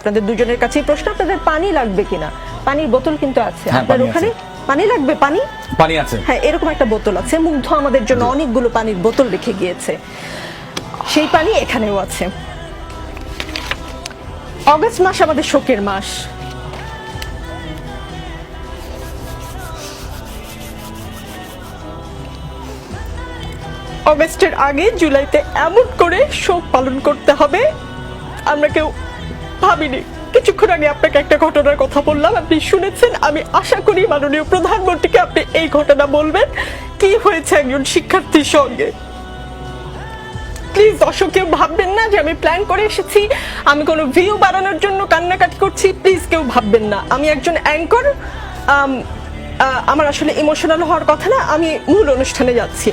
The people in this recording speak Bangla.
আপনাদের দুজনের কাছেই প্রশ্ন, আপনাদের পানি লাগবে কিনা? পানির বোতল কিন্তু আছে হ্যাঁ, আপনার পানি ওখানে। আছে। পানি লাগবে? পানি আছে। হ্যাঁ, এরকম একটা বোতল আছে। মুগ্ধ আমাদের জন্য অনেকগুলো পানির বোতল রেখে গিয়েছে, সেই পানি এখানেও আছে। অগস্ট মাস আমাদের শোকের মাস। অগস্টের আগে জুলাইতে এমন করে শোক পালন করতে হবে আমরা কেউ ভাবিনি। কিছুক্ষণ আগে আপনাকে একটা ঘটনার কথা বললাম, আপনি শুনেছেন। আমি আশা করি মাননীয় প্রধানমন্ত্রীকে আপনি এই ঘটনা বলবেন, কি হয়েছে একজন শিক্ষার্থীর সঙ্গে। প্লিজ দর্শক, কেউ ভাববেন না যে আমি প্ল্যান করে এসেছি, আমি কোনো ভিউ বাড়ানোর জন্য কান্নাকাটি করছি। প্লিজ কেউ ভাববেন না, আমি একজন অ্যাঙ্কর। আমার আসলে ইমোশনাল হওয়ার কথা না, আমি মূল অনুষ্ঠানে যাচ্ছি।